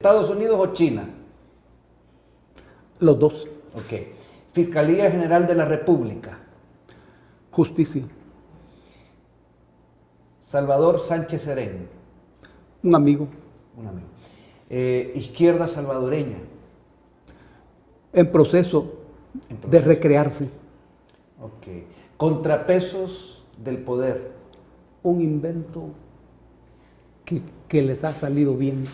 ¿Estados Unidos o China? Los dos. Ok. Fiscalía General de la República. Justicia. Salvador Sánchez Serén. Un amigo. Un amigo. Izquierda salvadoreña. En proceso de recrearse. Ok. Contrapesos del poder. Un invento que les ha salido bien.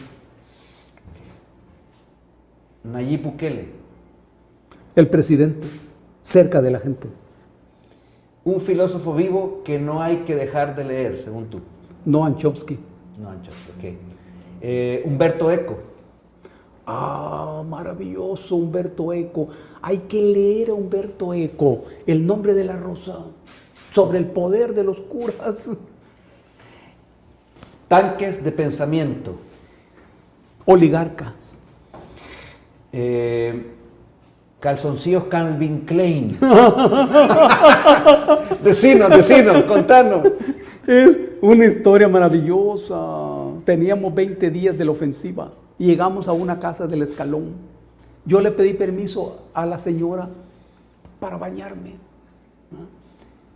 Nayib Bukele. El presidente, cerca de la gente. Un filósofo vivo que no hay que dejar de leer, según tú. Noam Chomsky. Noam Chomsky, ok. Humberto Eco. Ah, maravilloso, Humberto Eco. Hay que leer a Humberto Eco, El nombre de la rosa, sobre el poder de los curas. Tanques de pensamiento. Oligarcas. Calzoncillos Calvin Klein. Decinos, contanos. Es una historia maravillosa. Teníamos 20 días de la ofensiva y llegamos a una casa del Escalón. Yo le pedí permiso a la señora para bañarme.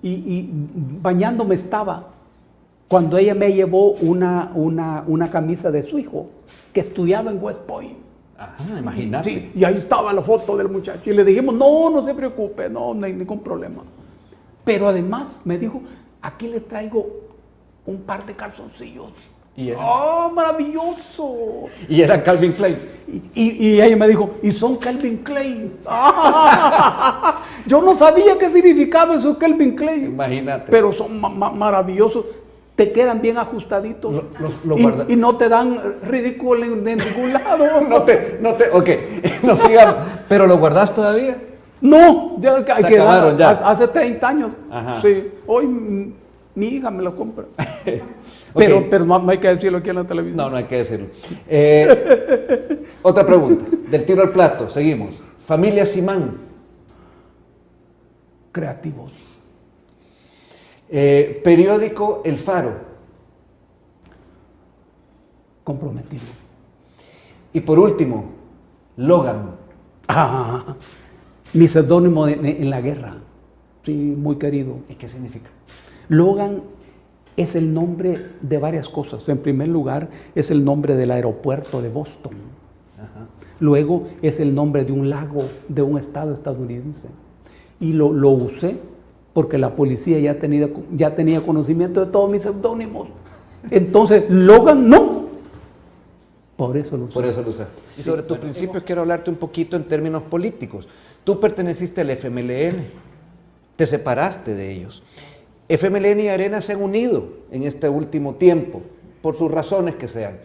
Y bañándome estaba cuando ella me llevó una camisa de su hijo que estudiaba en West Point. Ajá, imagínate. Sí, y ahí estaba la foto del muchacho. Y le dijimos, no se preocupe, no hay ningún problema. Pero además me dijo, aquí le traigo un par de calzoncillos. ¡Oh, maravilloso! Y eran Calvin Klein. Y ella me dijo, y son Calvin Klein. Yo no sabía qué significaba eso Calvin Klein. Imagínate. Pero son maravillosos. Te quedan bien ajustaditos y no te dan ridículo en ningún lado. Ok, no sigamos. ¿Pero lo guardás todavía? No, ya se acabaron ya. Hace 30 años. Ajá. Sí, hoy mi hija me lo compra. Okay. Pero no hay que decirlo aquí en la televisión. No hay que decirlo. Otra pregunta, del tiro al plato, seguimos. Familia Simán. Creativos. Periódico El Faro. Comprometido. Y por último, Logan. Mi seudónimo en la guerra. Sí, muy querido. ¿Y qué significa? Logan es el nombre de varias cosas. En primer lugar, es el nombre del aeropuerto de Boston. Ajá. Luego, es el nombre de un lago de un estado estadounidense. Y lo usé porque la policía ya tenía conocimiento de todos mis seudónimos. Entonces, Logan no. Por eso lo usé. Por eso lo usaste. Y sobre tus principios quiero hablarte un poquito en términos políticos. Tú perteneciste al FMLN, te separaste de ellos. FMLN y Arena se han unido en este último tiempo, por sus razones que sean.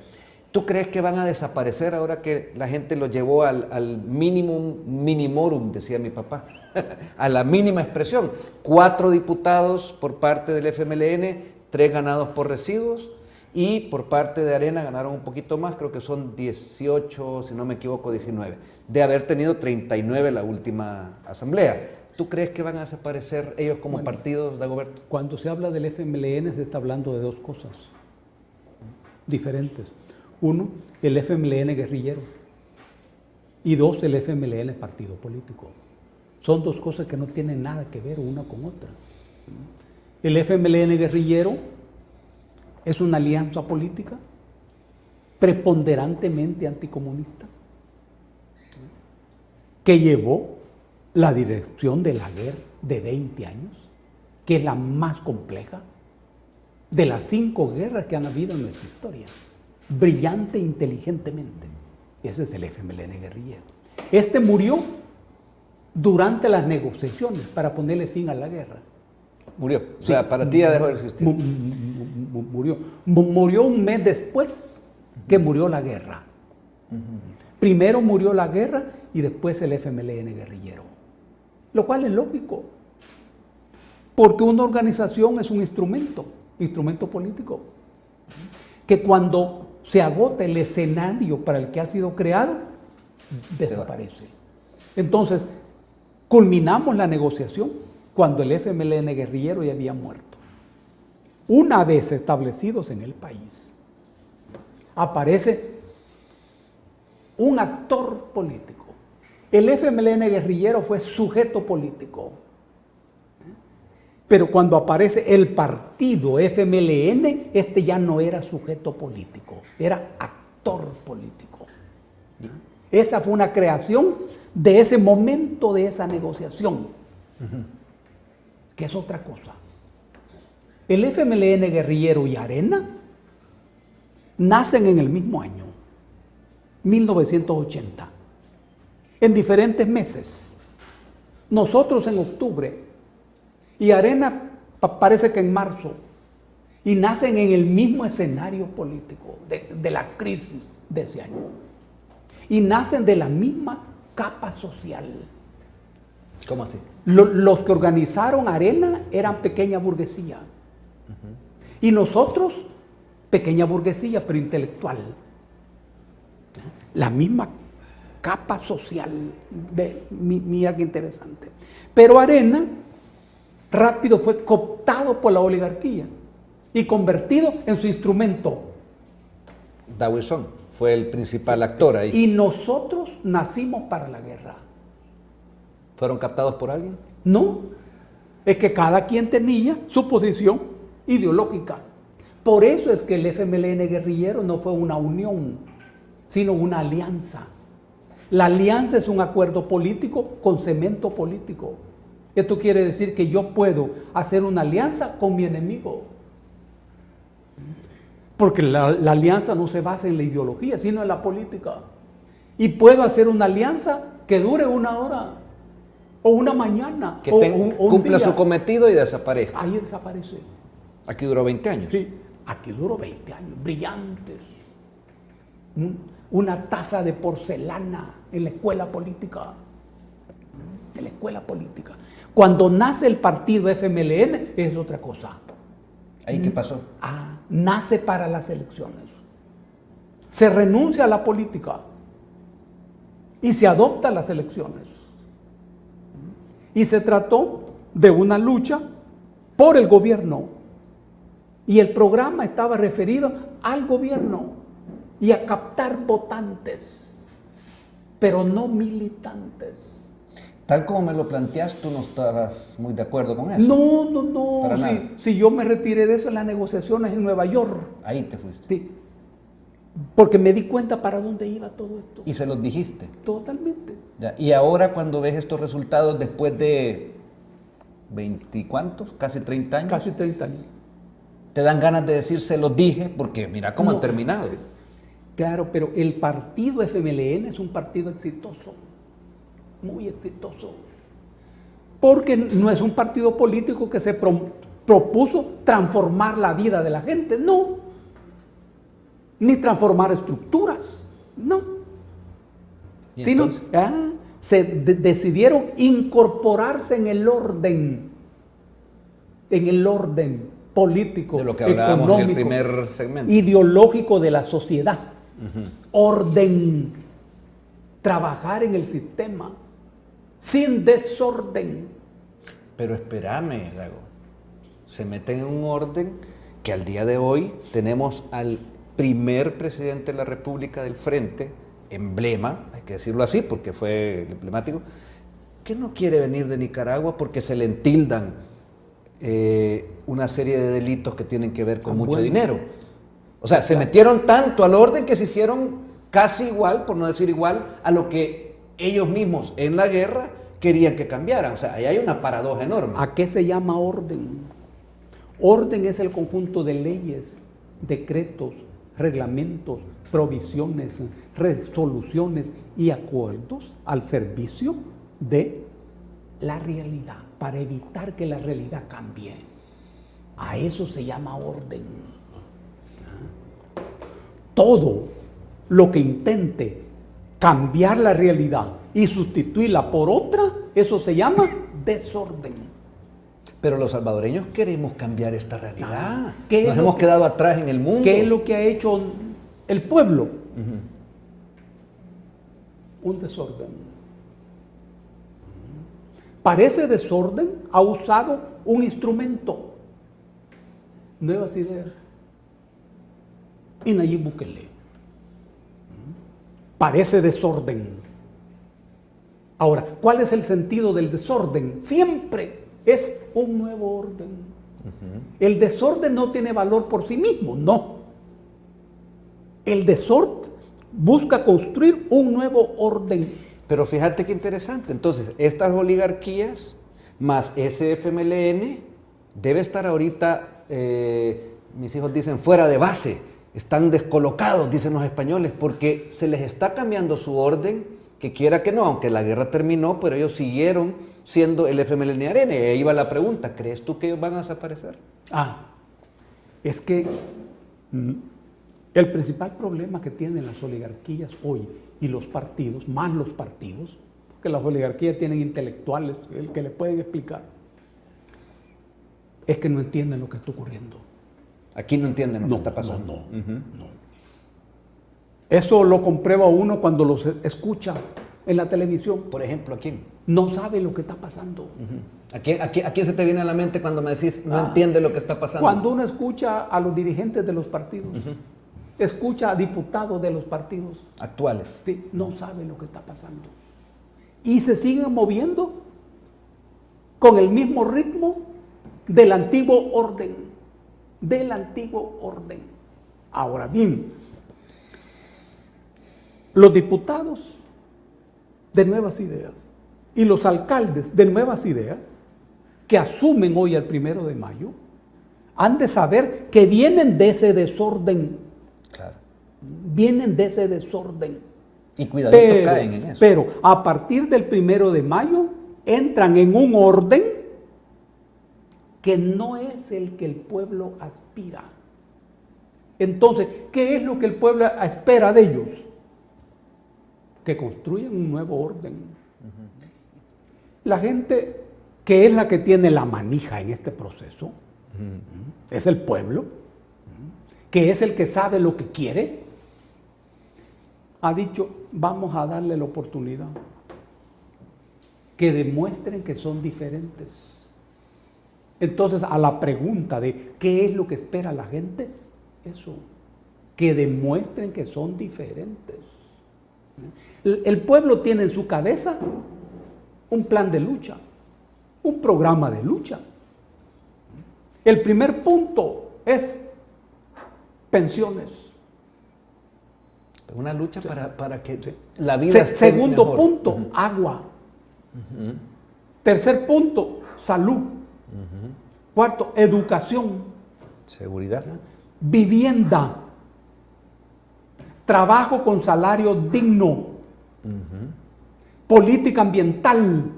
¿Tú crees que van a desaparecer ahora que la gente los llevó al minimorum, decía mi papá, a la mínima expresión? 4 diputados por parte del FMLN, 3 ganados por residuos, y por parte de Arena ganaron un poquito más, creo que son 18, si no me equivoco, 19, de haber tenido 39 la última asamblea. ¿Tú crees que van a desaparecer ellos como partidos, Dagoberto? Cuando se habla del FMLN se está hablando de dos cosas diferentes. Uno, el FMLN guerrillero. Y dos, el FMLN partido político. Son dos cosas que no tienen nada que ver una con otra. El FMLN guerrillero es una alianza política preponderantemente anticomunista que llevó la dirección de la guerra de 20 años, que es la más compleja de las 5 guerras que han habido en nuestra historia. Brillante e inteligentemente. Ese es el FMLN guerrillero. Este murió durante las negociaciones para ponerle fin a la guerra. Murió. O sea, para ti ya dejó de existir. Murió un mes después que murió la guerra. Primero murió la guerra y después el FMLN guerrillero. Lo cual es lógico. Porque una organización es un instrumento político, que cuando se agota el escenario para el que ha sido creado, desaparece. Entonces, culminamos la negociación cuando el FMLN guerrillero ya había muerto. Una vez establecidos en el país, aparece un actor político. El FMLN guerrillero fue sujeto político. Pero cuando aparece el partido FMLN, este ya no era sujeto político, era actor político. Esa fue una creación de ese momento, de esa negociación, que es otra cosa. El FMLN guerrillero y Arena nacen en el mismo año, 1980, en diferentes meses. Nosotros en octubre y Arena parece que en marzo, y nacen en el mismo escenario político de la crisis de ese año, y nacen de la misma capa social. ¿Cómo así? Los que organizaron Arena eran pequeña burguesía, y nosotros pequeña burguesía pero intelectual, la misma capa social. Mira qué interesante. Pero Arena rápido fue cooptado por la oligarquía y convertido en su instrumento. Dawson fue el principal actor ahí. Y nosotros nacimos para la guerra. ¿Fueron captados por alguien? No, es que cada quien tenía su posición ideológica. Por eso es que el FMLN guerrillero no fue una unión, sino una alianza. La alianza es un acuerdo político con cemento político. Esto quiere decir que yo puedo hacer una alianza con mi enemigo. Porque la alianza no se basa en la ideología, sino en la política. Y puedo hacer una alianza que dure una hora, o una mañana, Que o un cumpla día. su cometido y desaparezca. Ahí desaparece. Aquí duró 20 años. Sí, aquí duró 20 años, brillantes. Una taza de porcelana en la escuela política. En la escuela política. Cuando nace el partido FMLN es otra cosa. ¿Ahí qué pasó? Nace para las elecciones. Se renuncia a la política y se adopta las elecciones. Y se trató de una lucha por el gobierno. Y el programa estaba referido al gobierno y a captar votantes, pero no militantes. Tal como me lo planteas, tú no estabas muy de acuerdo con eso. No. Para nada. Si yo me retiré de eso en las negociaciones en Nueva York. Ahí te fuiste. Sí. Porque me di cuenta para dónde iba todo esto. Y se los dijiste. Totalmente. Ya. Y ahora cuando ves estos resultados después de 20, ¿cuántos? Casi 30 años. Casi 30 años. Te dan ganas de decir se los dije porque mira cómo han terminado. Sí. Claro, pero el partido FMLN es un partido exitoso. Muy exitoso. Porque no es un partido político que se propuso transformar la vida de la gente, no. Ni transformar estructuras, no. Sino se decidieron incorporarse en el orden político, de lo que hablábamos económico, en el primer segmento, ideológico de la sociedad. Orden, trabajar en el sistema sin desorden. Pero espérame, Dago, se meten en un orden que al día de hoy tenemos al primer presidente de la República del Frente, emblema, hay que decirlo así porque fue emblemático, que no quiere venir de Nicaragua porque se le entildan una serie de delitos que tienen que ver con mucho dinero. O sea, se metieron tanto al orden que se hicieron casi igual, por no decir igual, a lo que ellos mismos en la guerra querían que cambiaran. O sea, ahí hay una paradoja enorme. ¿A qué se llama orden? Orden es el conjunto de leyes, decretos, reglamentos, provisiones, resoluciones y acuerdos al servicio de la realidad, para evitar que la realidad cambie. A eso se llama orden. Todo lo que intente cambiar la realidad y sustituirla por otra, eso se llama desorden. Pero los salvadoreños queremos cambiar esta realidad. ¿Qué Nos hemos quedado atrás en el mundo. ¿Qué es lo que ha hecho el pueblo? Un desorden. Para ese desorden ha usado un instrumento. Nuevas ideas. Y Nayib Bukele. parece desorden. Ahora, ¿cuál es el sentido del desorden? Siempre es un nuevo orden. El desorden no tiene valor por sí mismo, no. El desorden busca construir un nuevo orden. Pero fíjate qué interesante. Entonces, estas oligarquías más ese FMLN debe estar ahorita, mis hijos dicen, fuera de base. Están descolocados, dicen los españoles, porque se les está cambiando su orden, que quiera que no, aunque la guerra terminó, pero ellos siguieron siendo el FMLN y Arena. Y ahí va la pregunta, ¿crees tú que ellos van a desaparecer? Es que el principal problema que tienen las oligarquías hoy y los partidos, más los partidos, porque las oligarquías tienen intelectuales, el que le pueden explicar, es que no entienden lo que está ocurriendo. Aquí no entienden lo que está pasando. No. Eso lo comprueba uno cuando los escucha en la televisión. Por ejemplo, ¿a quién? No sabe lo que está pasando. ¿A quién se te viene a la mente cuando me decís no entiende lo que está pasando? Cuando uno escucha a los dirigentes de los partidos, escucha a diputados de los partidos actuales, no sabe lo que está pasando. Y se siguen moviendo con el mismo ritmo del antiguo orden. Ahora bien, los diputados de Nuevas Ideas y los alcaldes de Nuevas Ideas que asumen hoy el 1 de mayo han de saber que vienen de ese desorden. Claro. Vienen de ese desorden. Y cuidadito caen en eso. Pero a partir del 1 de mayo entran en un orden que no es el que el pueblo aspira. Entonces, ¿qué es lo que el pueblo espera de ellos? Que construyan un nuevo orden. La gente que es la que tiene la manija en este proceso, es el pueblo, que es el que sabe lo que quiere, ha dicho, vamos a darle la oportunidad, que demuestren que son diferentes. Entonces, a la pregunta de qué es lo que espera la gente, eso, que demuestren que son diferentes. El pueblo tiene en su cabeza un plan de lucha, un programa de lucha. El primer punto es pensiones. Una lucha para que la vida esté Segundo mejor. punto, agua. Tercer punto, salud. Cuarto, educación. Seguridad. Vivienda. Trabajo con salario digno. Política ambiental.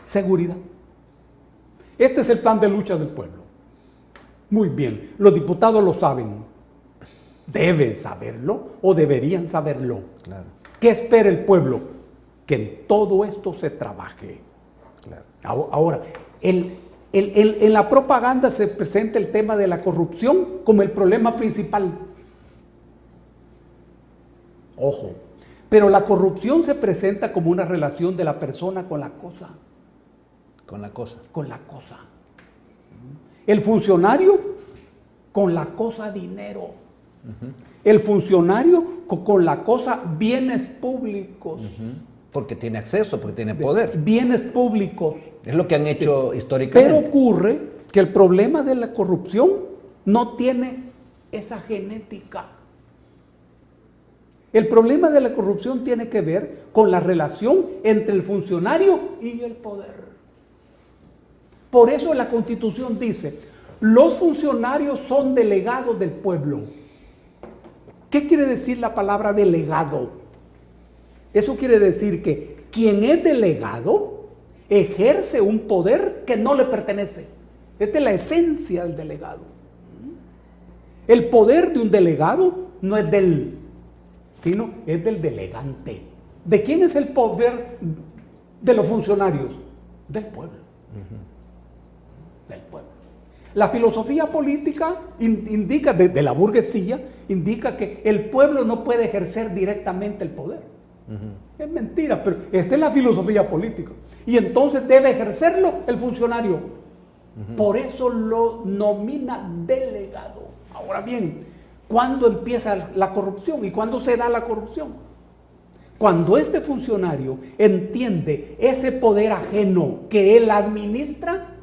Seguridad. Este es el plan de lucha del pueblo. Muy bien, los diputados lo saben. Deben saberlo o deberían saberlo. Claro. ¿Qué espera el pueblo? Que en todo esto se trabaje. Claro. Ahora, en la propaganda se presenta el tema de la corrupción como el problema principal. Ojo, pero la corrupción se presenta como una relación de la persona con la cosa. Con la cosa. Con la cosa. El funcionario con la cosa dinero. El funcionario con la cosa bienes públicos. Porque tiene acceso, porque tiene poder. Bienes públicos. Es lo que han hecho históricamente. Pero ocurre que el problema de la corrupción no tiene esa genética. El problema de la corrupción tiene que ver con la relación entre el funcionario y el poder. Por eso la Constitución dice, los funcionarios son delegados del pueblo. ¿Qué quiere decir la palabra delegado? Eso quiere decir que quien es delegado ejerce un poder que no le pertenece. Esta es la esencia del delegado. El poder de un delegado no es del, sino es del delegante. ¿De quién es el poder de los funcionarios? Del pueblo. Del pueblo. La filosofía política indica, de la burguesía, indica que el pueblo no puede ejercer directamente el poder. Es mentira, pero esta es la filosofía política. Y entonces debe ejercerlo el funcionario. Por eso lo nomina delegado. Ahora bien, ¿Cuándo empieza la corrupción y cuándo se da la corrupción? Cuando este funcionario entiende ese poder ajeno que él administra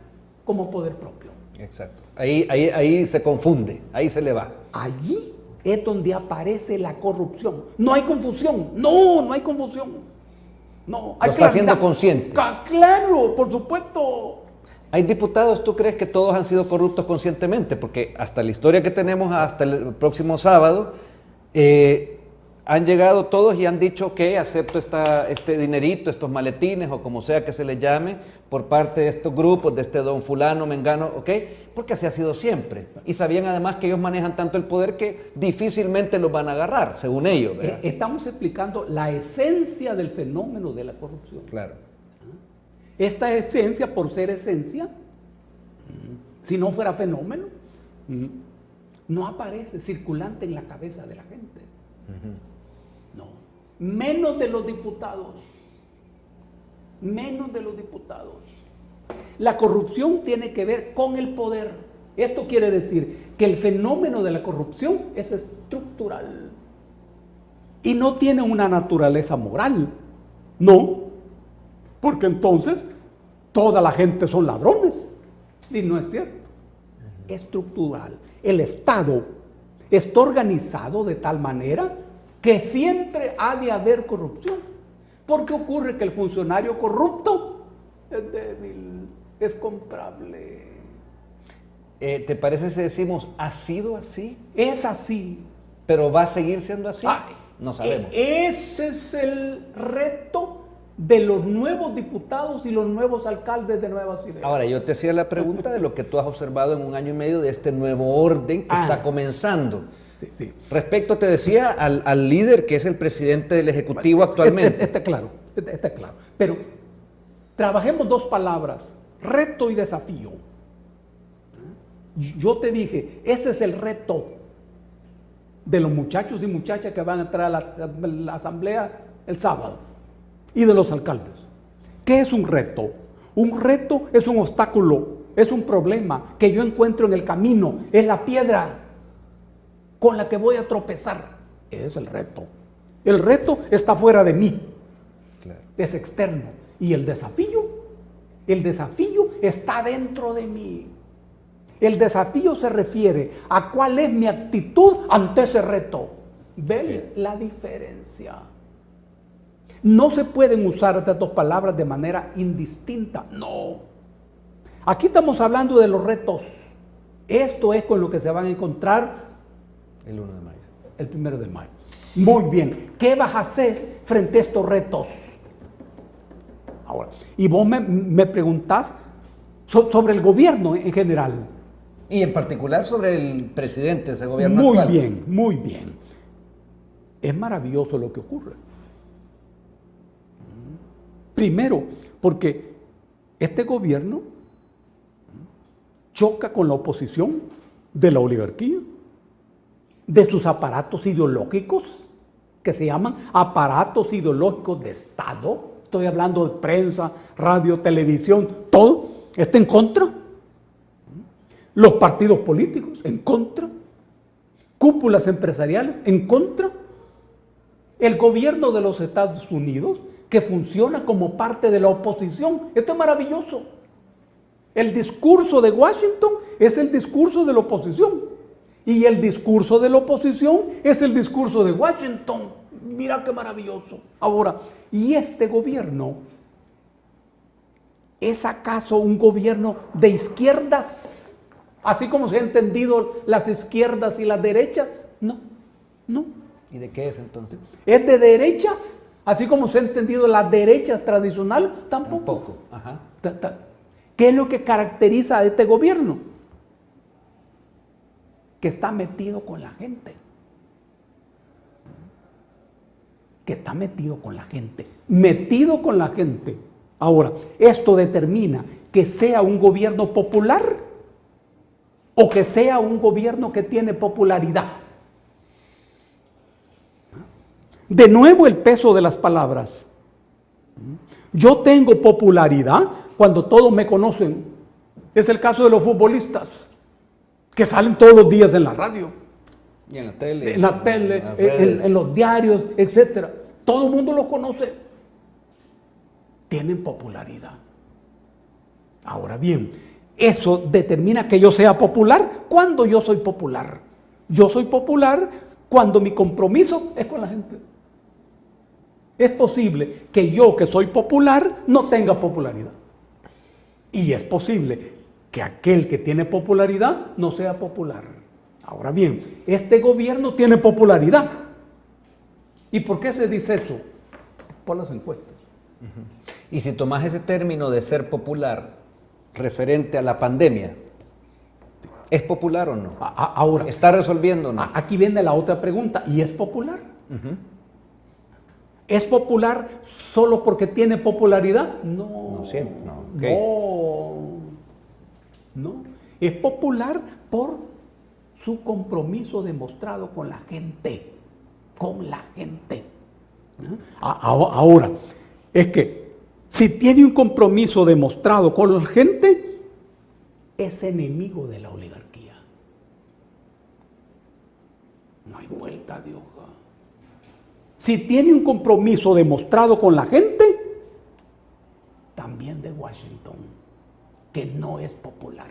como poder propio. Exacto. Ahí se confunde, ahí se le va. Allí es donde aparece la corrupción. No hay confusión. No hay confusión. No, hay Lo está haciendo consciente. Claro, por supuesto. ¿Hay diputados, tú crees que todos han sido corruptos conscientemente? Porque hasta la historia que tenemos hasta el próximo sábado, han llegado todos y han dicho que acepto este dinerito, estos maletines o como sea que se les llame, por parte de estos grupos, de este don fulano, mengano, ¿ok? Porque así ha sido siempre. Y sabían además que ellos manejan tanto el poder que difícilmente los van a agarrar, según ellos, ¿verdad? Estamos explicando la esencia del fenómeno de la corrupción. Claro. Esta esencia, por ser esencia, si no fuera fenómeno, no aparece circulante en la cabeza de la gente. No. Menos de los diputados. Menos de los diputados. La corrupción tiene que ver con el poder. Esto quiere decir que el fenómeno de la corrupción es estructural y no tiene una naturaleza moral. No. Porque entonces toda la gente son ladrones. Y no es cierto. Estructural. El Estado está organizado de tal manera que siempre ha de haber corrupción. Porque ocurre que el funcionario corrupto es débil, es comprable. ¿Te parece si decimos, ha sido así? Es así. ¿Pero va a seguir siendo así? Ay, no sabemos. Ese es el reto de los nuevos diputados y los nuevos alcaldes de Nuevas Ideas. Ahora, yo te hacía la pregunta de lo que tú has observado en 1 año y medio de este nuevo orden que está comenzando. Sí. Respecto, te decía, al líder que es el presidente del Ejecutivo actualmente. Está claro. Pero trabajemos 2 palabras, reto y desafío. Yo te dije, ese es el reto de los muchachos y muchachas que van a entrar a la asamblea el sábado y de los alcaldes. ¿Qué es un reto? Un reto es un obstáculo, es un problema que yo encuentro en el camino, es la piedra con la que voy a tropezar. Ese es el reto. El reto está fuera de mí, Claro. es externo. Y el desafío está dentro de mí. El desafío se refiere a cuál es mi actitud ante ese reto. ¿Ven la diferencia? No se pueden usar estas 2 palabras de manera indistinta. No. Aquí estamos hablando de los retos. Esto es con lo que se van a encontrar El 1 de mayo. el 1 de mayo. Muy bien. ¿Qué vas a hacer frente a estos retos? Ahora, y vos me preguntás sobre el gobierno en general. Y en particular sobre el presidente de ese gobierno actual. Muy bien. Es maravilloso lo que ocurre. Primero, porque este gobierno choca con la oposición de la oligarquía, de sus aparatos ideológicos, que se llaman aparatos ideológicos de Estado. Estoy hablando de prensa, radio, televisión, todo está en contra. Los partidos políticos en contra, cúpulas empresariales en contra, el gobierno de los Estados Unidos que funciona como parte de la oposición. Esto es maravilloso. El discurso de Washington es el discurso de la oposición y el discurso de la oposición es el discurso de Washington. Mira qué maravilloso. Ahora, ¿y este gobierno es acaso un gobierno de izquierdas? Así como se ha entendido las izquierdas y las derechas. No. ¿Y de qué es entonces? ¿Es de derechas? Así como se ha entendido las derechas tradicionales. Tampoco. Ajá. ¿Qué es lo que caracteriza a este gobierno? Que está metido con la gente. Metido con la gente. Ahora, esto determina que sea un gobierno popular o que sea un gobierno que tiene popularidad. De nuevo el peso de las palabras. Yo tengo popularidad cuando todos me conocen. Es el caso de los futbolistas que salen todos los días en la radio. Y en la tele. En la tele, las redes. en los diarios, etc. Todo el mundo los conoce. Tienen popularidad. Ahora bien, eso determina que yo sea popular. ¿Cuándo yo soy popular? Yo soy popular cuando mi compromiso es con la gente. Es posible que yo, que soy popular, no tenga popularidad. Y es posible que aquel que tiene popularidad no sea popular. Ahora bien, este gobierno tiene popularidad. ¿Y por qué se dice eso? Por las encuestas. Y si tomas ese término de ser popular referente a la pandemia, ¿es popular o no? Ahora, ¿Está resolviendo o no? aquí viene la otra pregunta. ¿Y es popular? ¿Es popular solo porque tiene popularidad? No. No siempre, no. Okay. No. Es popular por su compromiso demostrado con la gente. Con la gente. ¿No? Ahora, es que si tiene un compromiso demostrado con la gente, es enemigo de la oligarquía. No hay vuelta de hoja. Si tiene un compromiso demostrado con la gente, también de Washington, que no es popular.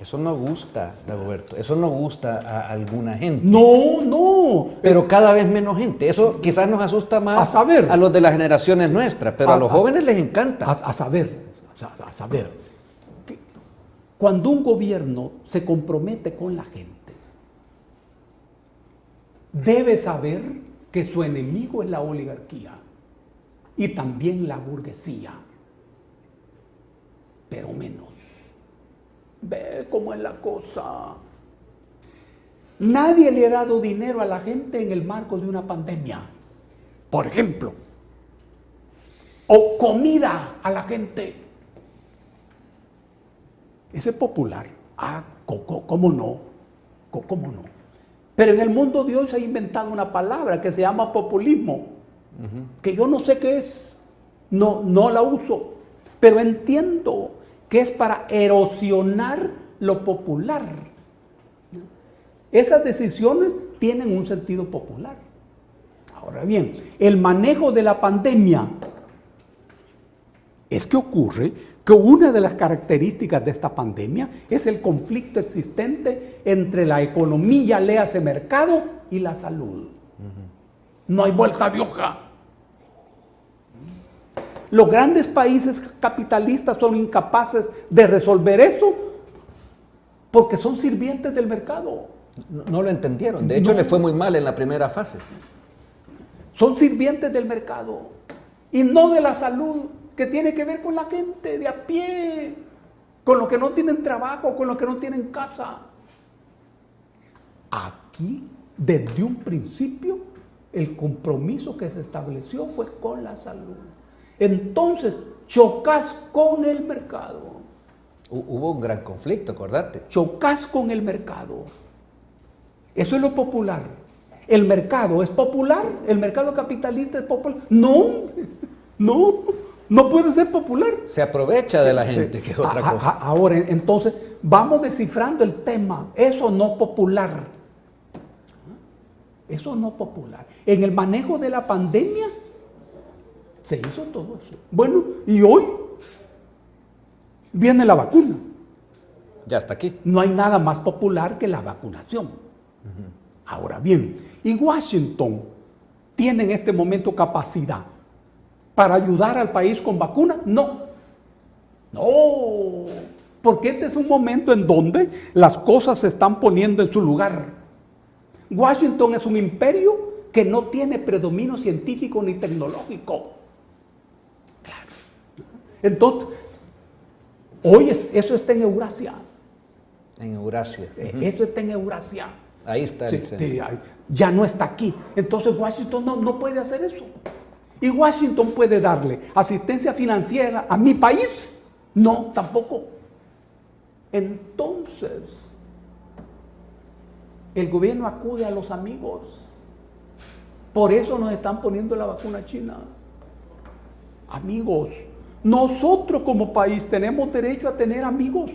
Eso no gusta, Dagoberto. Eso no gusta a alguna gente. No. Pero cada vez menos gente. Eso quizás nos asusta más a los de las generaciones nuestras, pero a los jóvenes les encanta. A saber. Cuando un gobierno se compromete con la gente, debe saber que su enemigo es la oligarquía y también la burguesía, pero menos. Ve cómo es la cosa. Nadie le ha dado dinero a la gente en el marco de una pandemia, por ejemplo, o comida a la gente. Ese es popular. ¿Cómo no? ¿Cómo no? Pero en el mundo de hoy se ha inventado una palabra que se llama populismo, que yo no sé qué es, no la uso, pero entiendo que es para erosionar lo popular. Esas decisiones tienen un sentido popular. Ahora bien, el manejo de la pandemia es que ocurre que una de las características de esta pandemia es el conflicto existente entre la economía, léase mercado, y la salud. No hay vuelta de hoja. Los grandes países capitalistas son incapaces de resolver eso porque son sirvientes del mercado. No lo entendieron. De hecho, le fue muy mal en la primera fase. Son sirvientes del mercado y no de la salud, que tiene que ver con la gente de a pie, con los que no tienen trabajo, con los que no tienen casa. Aquí, desde un principio, el compromiso que se estableció fue con la salud. Entonces, chocas con el mercado. Hubo un gran conflicto, acordate. Chocas con el mercado. Eso es lo popular. ¿El mercado es popular? ¿El mercado capitalista es popular? No puede ser popular. Se aprovecha de la gente, que es otra cosa. Ahora, entonces, vamos descifrando el tema. Eso no popular. Eso no popular. En el manejo de la pandemia, se hizo todo eso. Bueno, y hoy viene la vacuna. Ya está aquí. No hay nada más popular que la vacunación. Ahora bien, ¿y Washington tiene en este momento capacidad para ayudar al país con vacunas? No, porque este es un momento en donde las cosas se están poniendo en su lugar. Washington es un imperio que no tiene predominio científico ni tecnológico. Claro. Entonces, hoy eso está en Eurasia. En Eurasia. Eso está en Eurasia. Ahí está el sí, ya no está aquí. Entonces Washington no puede hacer eso. ¿Y Washington puede darle asistencia financiera a mi país? No, tampoco. Entonces, el gobierno acude a los amigos. Por eso nos están poniendo la vacuna china. Amigos, nosotros como país tenemos derecho a tener amigos.